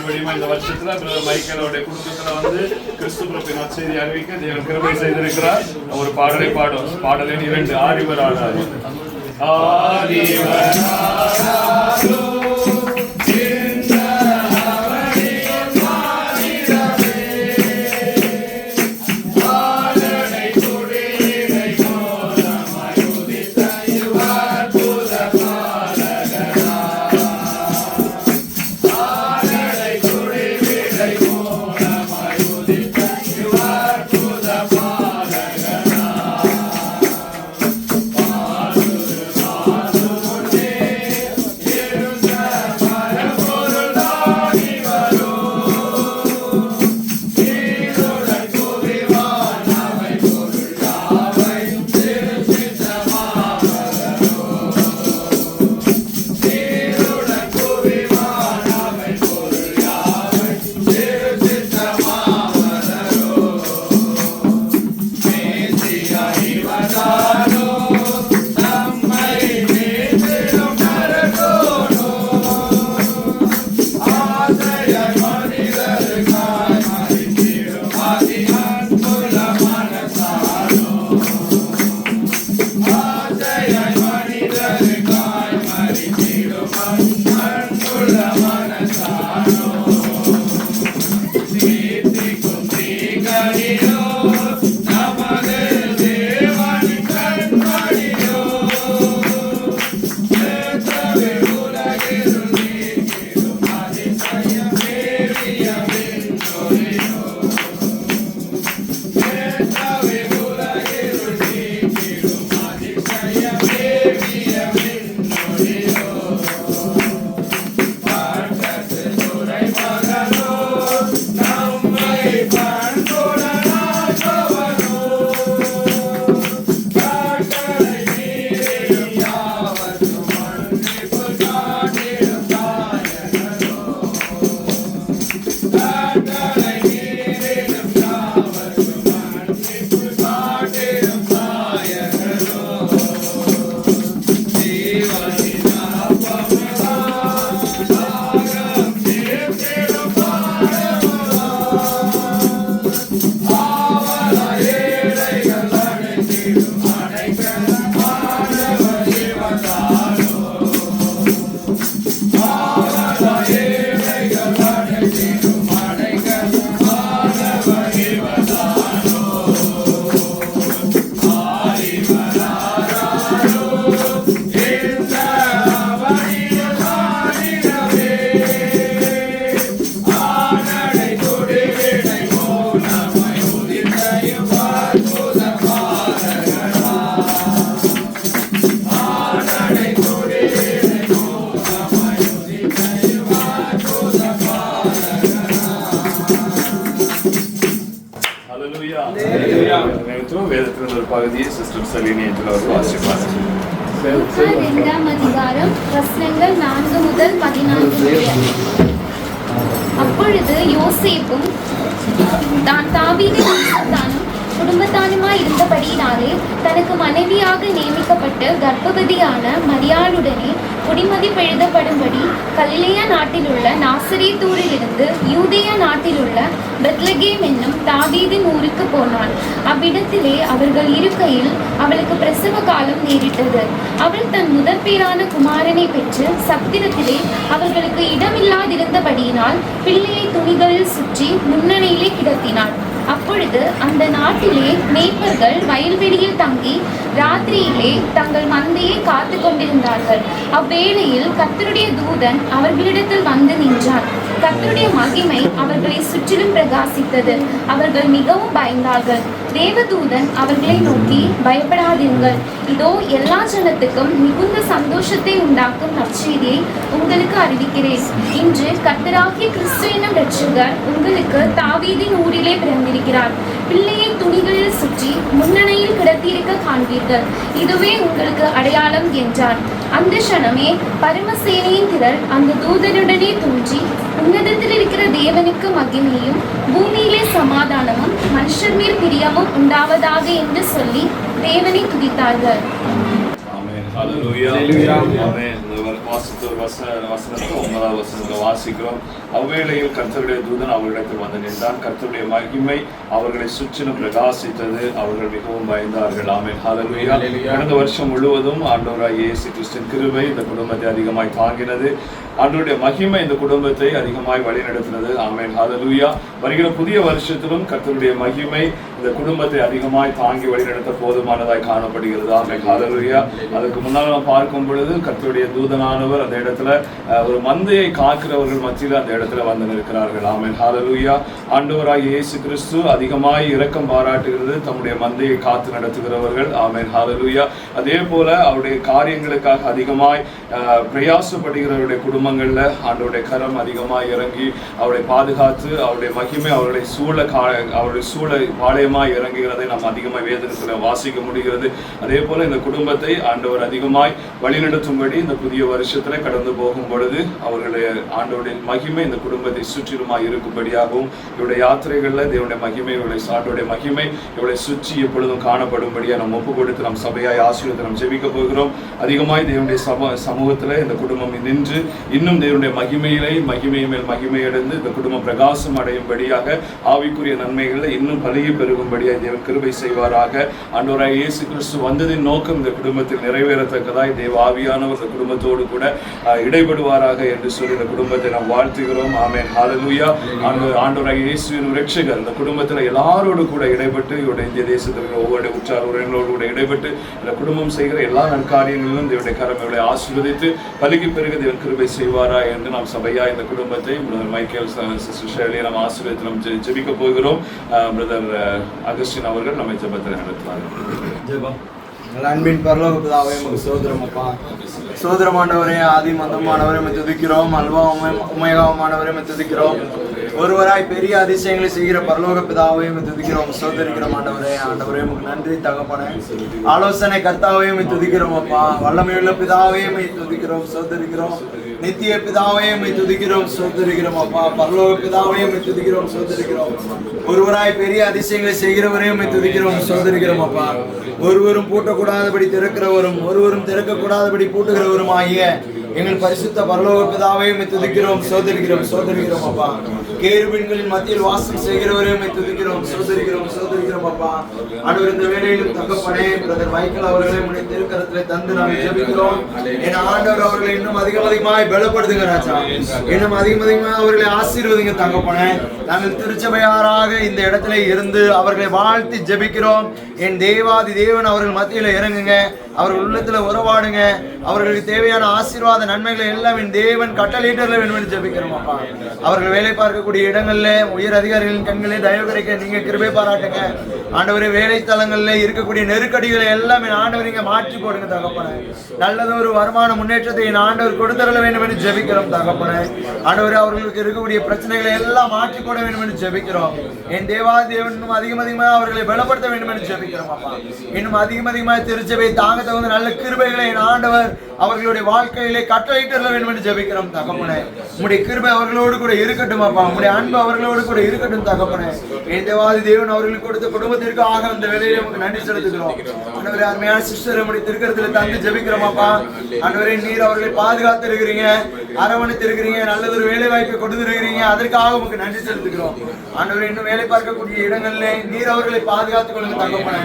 மறுபடியும் இந்த வருஷத்துல மைக்கேலோட குடும்பத்துல வந்து கிறிஸ்து பிறப்பின் நற்செய்தி அறிவிக்க தேவன் கிருபை செய்திருக்கிறார். ஒரு பாடலை பாடும். பாடலின் 2 ஆரிவர் ஆடாது வேதத்தின் ஒரு பகுதியை சிஸ்டர் சலீனி என்று வாசிப்பார். 2ஆம் அதிகாரம் வசனங்கள் 4 முதல் 14. அப்பொழுது யோசேப்பும் தான் தாவீதின் வம்சத்தானும் குடும்பத்தானுமாய் இருந்தபடியினாலே தனக்கு மனைவியாக நியமிக்கப்பட்ட கர்ப்பவதியான மரியாளுடனே குடிமதிப்பு எழுதப்படும்படி கலிலேயா நாட்டிலுள்ள நாசரேத்தூரிலிருந்து யூதேயா நாட்டிலுள்ள பெத்லகேம் என்னும் தாவீதின் ஊருக்கு போனான். அவ்விடத்திலே அவர்கள் இருக்கையில் அவளுக்கு பிரசவ காலம் நேரிட்டது. அவள் தன் முதற்பேரான குமாரனை பெற்று சத்திரத்திலே அவர்களுக்கு இடமில்லாதிருந்தபடியினால் பிள்ளையை துணிகளில் சுற்றி முன்னணியிலே கிடத்தினாள். அப்பொழுது அந்த நாட்டிலே மேய்ப்பர்கள் வயல்வெளியில் தங்கி ராத்திரியிலே தங்கள் மந்தையை காத்து கொண்டிருந்தார்கள். அவ்வேளையில் கர்த்தருடைய தூதன் அவர்களிடத்தில் வந்து நின்றான். கர்த்தருடைய மகிமை அவர்களை சுற்றிலும் பிரகாசித்தது. அவர்கள் மிகவும் பயந்தார்கள். தேவதூதன் அவர்களை நோக்கி, பயப்படாதீர்கள், இதோ எல்லா ஜனத்துக்கும் மிகுந்த சந்தோஷத்தை உண்டாக்கும் நற்செய்தியை உங்களுக்கு அறிவிக்கிறேன். இன்று கர்த்தராகிய கிறிஸ்து என்னும் இரட்சகர் உங்களுக்கு தாவீதின் ஊரிலே பிறந்திருக்கிறார். பிள்ளையை துணிகளில் சுற்றி முன்னணியில் கிடத்தியிருக்க காண்பீர்கள். இதுவே உங்களுக்கு அடையாளம் என்றார். அந்த க்ஷணமே பரமசேனையின் திரள் அந்த தூதனுடனே தோன்றி, உன்னதத்தில் இருக்கிற தேவனுக்கு மகிமையும் பூமியிலே சமாதானமும் மனுஷர் மேல் பிரியமும் உண்டாவதாக என்று சொல்லி தேவனை துதித்தார்கள். ஆமென். ஹல்லேலூயா. ஆமென். வாசித்த ஒரு வசனத்தை 9வது வசனத்தில் வாசிக்கிறோம். அவ்வேளையில் கர்த்தருடைய தூதன் அவர்களிடத்தில் வந்து நின்றான். கர்த்தருடைய மகிமை அவர்களை சுற்றிலும் பிரகாசித்தது. அவர்கள் மிகவும் பயந்தார்கள். ஆமென். ஹல்லேலூயா. கடந்த வருஷம் முழுவதும் ஆண்டவராகிய இயேசு கிறிஸ்துவின் கிருபை இந்த குடும்பத்தை அதிகமாய் தாங்கினது. ஆண்டவருடைய மகிமை இந்த குடும்பத்தை அதிகமாய் வழிநடத்தினது. ஆமென். ஹல்லேலூயா. வருகிற புதிய வருஷத்திலும் கர்த்தருடைய மகிமை இந்த குடும்பத்தை அதிகமாய் தாங்கி வழிநடத்த போதுமானதாய் காணப்படுகிறது. ஆமென். ஹல்லேலூயா. அதுக்கு முன்னால் நாம் பார்க்கும் பொழுது கர்த்தருடைய தூதனானவர் அந்த இடத்துல ஒரு மந்தையை காக்கிறவர்கள் மத்தியில் அந்த இடத்துல வந்து நிற்கிறார்கள். ஆமென். ஹல்லேலூயா. ஆண்டவராகிய இயேசு கிறிஸ்து அதிகமாய் இரக்கம் பாராட்டுகிறது தம்முடைய மந்தையை காத்து நடத்துகிறவர்கள். ஆமென். ஹல்லேலூயா. அதே போல அவருடைய காரியங்களுக்காக அதிகமாய் பிரயாசப்படுகிறவருடைய குடும்பங்கள்ல ஆண்டவருடைய கரம் அதிகமாய் இறங்கி அவருடைய பாதுகாத்து அவருடைய மகிமை அவருடைய சூழ பாளையமாய் இறங்குகிறதை நாம் அதிகமாக வேதனையில் வாசிக்க முடிகிறது. அதே போல இந்த குடும்பத்தை ஆண்டவர் அதிகமாய் வழிநடத்தும்படி இந்த புதிய வருஷத்துல கடந்து போகும் பொழுது அவர்களுடைய ஆண்டவருடைய மகிமை இந்த குடும்பத்தை சுற்றிலுமாய் இருக்கும்படியாகவும் இவருடைய யாத்திரைகள்ல தேவனுடைய மகிமை இவருடைய சாட்டோடைய மகிமை இவருடைய சுற்றி எப்பொழுதும் காணப்படும்படியா நம்ம ஒப்பு கொடுத்து நம் சபையாய் ஆசீர்வாதத்தை நாம் ஜெபிக்க போகிறோம். அதிகமாய் தேவனுடைய சமூகத்துல இந்த குடும்பம் நின்று இன்னும் தேவனுடைய மகிமை மேல் மகிமை அடைந்து இந்த குடும்பம் பிரகாசம் அடையும்படியாக ஆவிக்குரிய நன்மைகளை இன்னும் பலகி பெருகும்படியாக தேவன் கிருபை செய்வாராக. ஆண்டவராகிய இயேசு கிறிஸ்து வந்ததின் நோக்கம் இந்த குடும்பத்தில் நிறைவேறத்தக்கதாய் தேவ ஆவியானவர் இந்த குடும்பத்தோடு கூட இடைபடுவாராக என்று சொல்லி இந்த குடும்பத்தை நாம் வாழ்த்துகிறோம். ஆமென். ஹல்லேலூயா. ஆண்டவராகிய இயேசுவின் இரட்சகர் இந்த குடும்பத்தில் எல்லாரோடு கூட இடைப்பட்டு இவருடைய இந்திய தேசத்தில் ஒவ்வொரு உற்றார் உறவினர்களோடு கூட இடைப்பட்டு இந்த குடும்பம் செய்கிற எல்லா நற்காரியங்களிலும் தேவனுடைய கரம் இவளை ஆசீர்வதித்து பலகி பெருக தேவன் கிருபை செய்வாரா என்று நாம் சபையா இந்த குடும்பத்தை மைக்கேல் சிஸ்டர் ஷேர்லி நாம் ஆசீர்வதித்து நாம் ஜெபிக்க போகிறோம். பிரதர் அகஸ்டின் அவர்கள் நம்மை ஜெபத்தில் நடத்துவார்கள். அன்பின் பரலோக பிதாவே உமக்கு ஸ்தோத்திரம் அப்பா. சோதரமானவரே, ஆதி மந்தமானவரை துதிக்கிறோம். அல்வாவும் உமையாவுமானவரை துதிக்கிறோம். ஒருவராய் பெரிய அதிசயங்களை செய்கிற பரலோக பிதாவை துதிக்கிறோம், சோதரிக்கிறோம். ஆண்டவரே உமக்கு நன்றி தகப்பனே. ஆலோசனை கர்த்தாவையும் துதிக்கிறோம் அப்பா. வல்லமையுள்ள பிதாவையும் துதிக்கிறோம், சோதரிக்கிறோம். நித்திய பிதாவையும் துதிக்கிறோம், சோதரிக்கிறோம் அப்பா. பரலோக பிதாவையும் துதிக்கிறோம், சோதரிக்கிறோம். ஒருவராய் பெரிய அதிசயங்களை செய்கிறவரையும் துதிக்கிறோம், சோதரிக்கிறோம் அப்பா. ஒருவரும் பூட்டக்கூடாதபடி திறக்கிறவரும் ஒருவரும் திறக்கக்கூடாதபடி பூட்டுகிறவரும் ஆகிய எங்கள் பரிசுத்த பரலோக பிதாவையும் துதிக்கிறோம், சோதரிக்கிறோம் அப்பா. கேருபீன்களின் மத்தியில் வாசம் செய்கிறவரையும் துதிக்கிறோம், சோதரிக்கிறோம் அப்பா. ஆண்டவர் இந்த வேளையிலும் தகப்பனே பிரதர் மைக்கேல் அவர்களை உடைய திருக்கரத்திலே தந்து நாங்கள் ஜெபிக்கிறோம். என் ஆண்டவர் அவர்களை இன்னும் அதிகமாய் பலப்படுத்துங்க ராஜா. இன்னும் அதிகமாய் அவர்களை ஆசீர்வதிங்க தகப்பனே. நாங்கள் திருச்சபையாராக இந்த இடத்துல இருந்து அவர்களை வாழ்த்தி ஜெபிக்கிறோம். என் தேவாதி தேவன் அவர்கள் மத்தியில் இறங்குங்க, அவர்கள் உள்ளத்துல உறவாடுங்க. அவர்களுக்கு தேவையான ஆசீர்வாத நன்மைகளை எல்லாம் என் தேவன் கட்டளையிட்டர்ல வேண்டும் ஜெபிக்கிறோம் அப்பா. அவர்கள் வேலை பார்க்கக்கூடிய இடங்கள்ல உயர் அதிகாரிகளின் கண்களே தயவு கிடைக்க நீங்க கிருபை பாராட்டுங்க ஆண்டவரே. வேலை தலங்கள்ல இருக்கக்கூடிய நெருக்கடிகளை எல்லாம் என் ஆண்டவர் நீங்க மாற்றி போடுங்க தகப்பனே. நல்லதொரு வருமான முன்னேற்றத்தை என் ஆண்டவர் கொடுத்தரல வேண்டும் என்று ஜெபிக்கிறோம் தகப்பனே. ஆண்டவரே, அவர்களுக்கு இருக்கக்கூடிய பிரச்சனைகளை எல்லாம் மாற்றி போட வேண்டும் என்று ஜெபிக்கிறோம். என் தேவாதி தேவன் இன்னும் அதிகமாக அவர்களை பலப்படுத்த வேண்டும் என்று ஜெபிக்கிறோம் அப்பா. இன்னும் அதிகமாக திருச்சபை தாங்க தகுந்த நல்ல கிருபைகளை என் ஆண்டவர் அவர்களுடைய வாழ்க்கையிலே கட்டளையிட்டல வேண்டும் என்று ஜெபிக்கிறோம் தகப்பனே. உம்முடைய கிருபை அவர்களோடு கூட இருக்கட்டும் அப்பா. உம்முடைய அன்பு அவர்களோடு கூட இருக்கட்டும் தகப்பனே. என் தேவாதி தேவன் அவர்களுக்கு கொடுத்த குடும்பத்திற்கு ஆக அந்த வேலையிலே நமக்கு நன்றி செலுத்துகிறோம். ஆண்டவரே, அருமையான சிஸ்டர் உம்முடைய திருக்கரத்தில் தந்து ஜெபிக்கிறோம் அப்பா. ஆண்டவரே, நீர் அவர்களை பாதுகாத்து இருக்கிறீங்க, அரவணைத்து இருக்கிறீங்க, நல்லதொரு வேலை வாய்ப்பை கொடுத்திருக்கிறீங்க. அதற்காக உங்களுக்கு நன்றி செலுத்துகிறோம் ஆண்டவரே. இன்னும் வேலை பார்க்கக்கூடிய இடங்களிலே நீர் அவர்களை பாதுகாத்துக் கொள்ளுங்க தகப்பனே.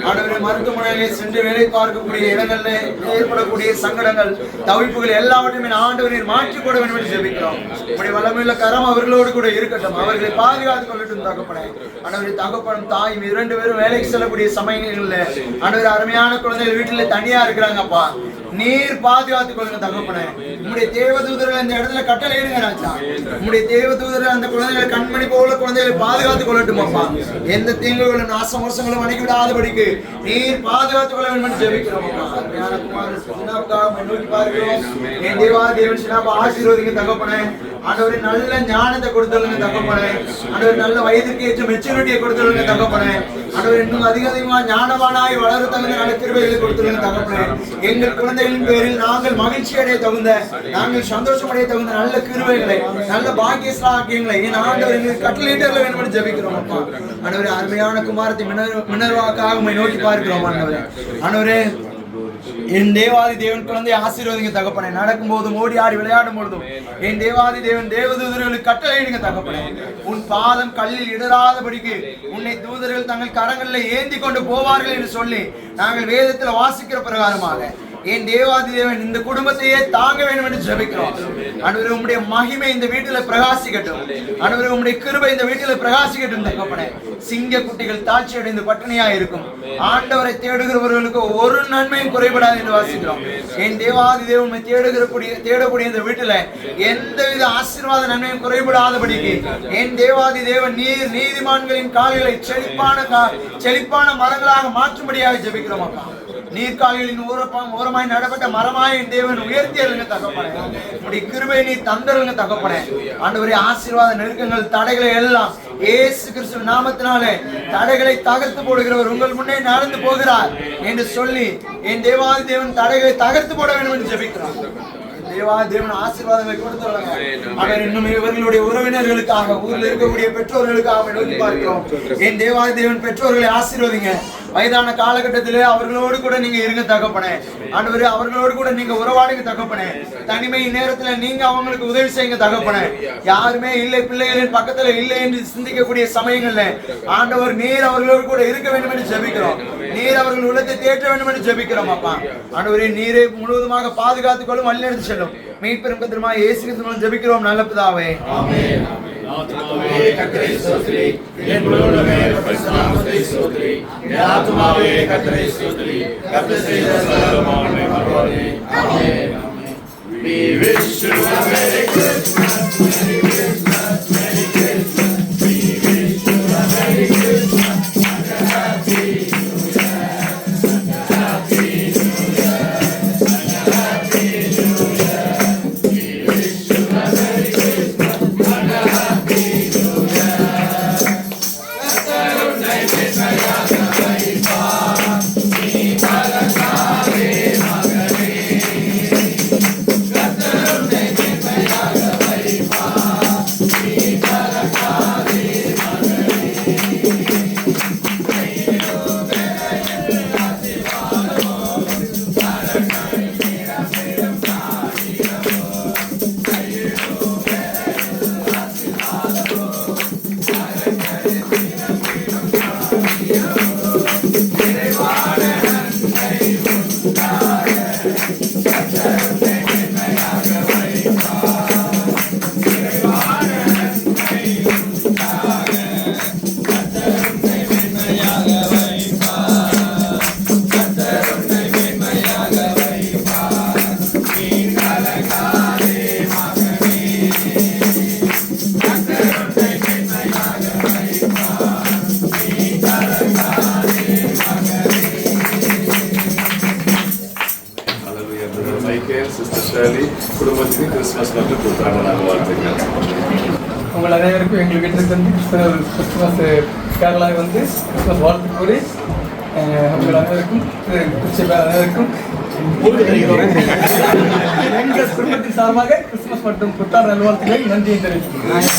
ஆண்டவரே, மருத்துவமனையிலே சென்று வேலை பார்க்கக்கூடிய இடங்களிலே ஏற்படக்கூடிய சங்கடங்கள் தவிப்புகள் எல்லாவற்றையும் ஆண்டவர் நீர் மாற்றி போட வேண்டும் என்று ஜெபிக்கிறோம். உம்முடைய வல்லமையுள்ள கரம் அவர்களோடு கூட இருக்கட்டும், அவர்களை பாதுகாத்துக் கொள்ளட்டும் தகப்பனே. ஆண்டவரே, தகப்பனும் தாயும் 2 பேரும் வேலைக்கு செல்லக்கூடிய சமயங்கள்ல ஆண்டவரே, அருமையான குழந்தைகள் வீட்டில தனியா இருக்கிறாங்கப்பா. நீர் பாதுகாத்துக் கொள்ளுங்க தகப்பனே. உம்முடைய தேவதூதர்கள் இந்த இடத்துல கட்டளையிடுங்க ராஜா. உம்முடைய தேவதூதர்கள் அந்த குழந்தைகளை கண்மணி போல குழந்தைகளை பாதுகாத்துக் கொள்ளட்டும் அப்பா. எந்த தீங்குகளும் நாசமோசங்களும் அணுகி விடாதபடிக்கு நீர் பாதுகாத்துக் கொள்ள வேண்டும் என்று ஜெபிக்கிறோம் அப்பா. அருமையான குமாரன் சினாவுக்காக நோக்கி பார்க்கிறோம். என் தேவா தேவன் சினாவை ஆசீர்வதிங்க தகப்பனே. ஆண்டவரே, நல்ல ஞானத்தை கொடுத்துருங்க தகப்பனே. ஆண்டவரே, நல்ல வயதுக்கு ஏற்ற மெச்சூரிட்டியை கொடுத்துருங்க தகப்பனே. ஆண்டவரே, இன்னும் அதிகமா ஞானவானாய் வளர தகுந்த நல்ல கிருபைகளை கொடுத்துருங்க தகப்பனே. எங்கள் குழந்தைகளின் பேரில் நாங்கள் மகிழ்ச்சி அடைய தகுந்த, நாங்கள் சந்தோஷம் அடைய தகுந்த நல்ல கிருபைகளை, நல்ல பாக்கியங்களை என் ஆண்டவர் எங்களுக்கு கட்டளையிட்டர்ல வேண்டும் என்று ஜெபிக்கிறோம் அப்பா. ஆண்டவரே, அருமையான குமாரத்தை மினர்வாக்காக உம்மை நோக்கி பார்க்கிறோம் ஆண்டவரே. ஆண்டவரே, என் தேவாதி தேவன் குழந்தையை ஆசீர்வதிங்க தகப்பனே. நடக்கும் போதும் ஓடி ஆடி விளையாடும் பொழுதும் என் தேவாதி தேவன் தேவதூதர்களுக்கு கட்டளையிடுங்க தகப்பனே. உன் பாதம் கல்லில் இடராதபடிக்கு உன்னை தூதர்கள் தங்கள் கரங்களில் ஏந்தி கொண்டு போவார்கள் என்று சொல்லி நாங்கள் வேதத்தில் வாசிக்கிற பிரகாரமாக என் தேவாதி தேவன் இந்த குடும்பத்தையே தாங்க வேண்டும் என்று ஜெபிக்கிறோம். ஆண்டவரே, உம்முடைய மகிமை இந்த வீட்டில பிரகாசிக்கட்டும். ஆண்டவரே, உம்முடைய கிருபை இந்த வீட்டில பிரகாசிக்கட்டும் தகப்பனே. சிங்க குட்டிகள் தாழ்ச்சி அடைந்து பட்டினியா இருக்கும். ஆண்டவரை தேடுகிறவர்களுக்கு ஒரு நன்மையும் குறைபடாது என்று வாசிக்கிறோம். என் தேவாதி தேவன் தேடக்கூடிய இந்த வீட்டில எந்தவித ஆசீர்வாத நன்மையும் குறைபடாதபடிக்கு என் தேவாதி தேவன் நீதிமான்களின் கால்களை செழிப்பான மரங்களாக மாற்றும்படியாக ஜெபிக்கிறோம் அப்பா. நீர்கால்களின் ஓரமாய் நடப்பட்ட மரமாய் தேவன் உயர்த்தி அருங்க தகப்பனே. உடைய கிருபை நீ தந்தருங்க தகப்பனே. ஆண்டவரே, ஆசீர்வாத நெருக்கங்கள் தடைகளை எல்லாம் இயேசு கிறிஸ்துவின் நாமத்தினாலே தடைகளை தகர்த்து போடுகிறவர் உங்கள் முன்னே நடந்து போகிறார் என்று சொல்லி என் தேவாதி தேவன் தடைகளை தகர்த்து போட வேண்டும் என்று ஜெபிக்கிறார். தேவன் ஆசீர்வாதங்களை கொடுத்துள்ளாங்க. அவர் இன்னும் இவர்களுடைய உறவினர்களுக்காக ஊரில் இருக்கக்கூடிய பெற்றோர்களுக்காக நோக்கி பார்க்கிறோம். என் தேவாதி தேவன் பெற்றோர்களை ஆசீர்வதிங்க. வயதான காலகட்டத்திலே அவர்களோடு கூட நீங்க இருங்க தகப்பனே. ஆண்டவரே, அவர்களோடு கூட நீங்க உறவாடுங்க தகப்பனே. தனிமை நேரத்துல நீங்க அவங்களுக்கு உதவி செய்யுங்க தகப்பனே. யாருமே இல்லை, பிள்ளைகளின் பக்கத்துல இல்லை என்று சிந்திக்கக்கூடிய சமயங்கள்ல ஆண்டவர் நீர் அவர்களோடு கூட இருக்க வேண்டும் என்று ஜெபிக்கிறோம். நீர் அவர்கள் உள்ளத்தை தேற்ற வேண்டும் என்று ஜெபிக்கிறோம் அப்பா. ஆண்டவரே, நீரை முழுவதுமாக பாதுகாத்துக் கொள்ளும், வழிநடத்தி செல்லும். மீட்பெரும் கர்த்தருமாகிய இயேசு கிறிஸ்துவின் ஜெபிக்கிறோம் நல்ல பிதாவே. ஆமென். ஆத்துமாவே கர்த்தரை ஸ்தோத்திரி, என் முழுவதுமே பரிசுத்த நாமத்தை ஸ்தோத்திரி. என் ஆத்துமாவே கர்த்தரை ஸ்தோத்திரி, கர்த்தர் செய்த சகல நன்மைகளை மறவாதே. ஆமென். We wish you a Merry Christmas, Merry Christmas, Merry Christmas. We wish you a Merry Christmas and a Happy New Year, and a Happy New Year, and a Happy New Year. We wish you a Merry Christmas and a Happy New Year. கர்த்தருன்னை மென்மையாக வைப்பார், நீ பலகாதே மகனே. கர்த்தருன்னை மென்மையாக வைப்பார், நீ பலகாதே மகனே. குடும்பத்துக்கு Christmas மற்றும் புத்தாண்டு நல்வாழ்த்துக்கள். உங்கள் அனைவருக்கும் எங்கள் வீட்டிற்கு வந்து கிறிஸ்துமஸ் கேரளாவில் வந்து கிறிஸ்துமஸ் வாழ்த்து கூறி உங்கள் அனைவருக்கும் அனைவருக்கும் எங்கள் குடும்பத்தின் சார்பாக கிறிஸ்துமஸ் மற்றும் புத்தாண்டு நல்வாழ்த்துக்களை நன்றியை தெரிவித்துள்ளேன்.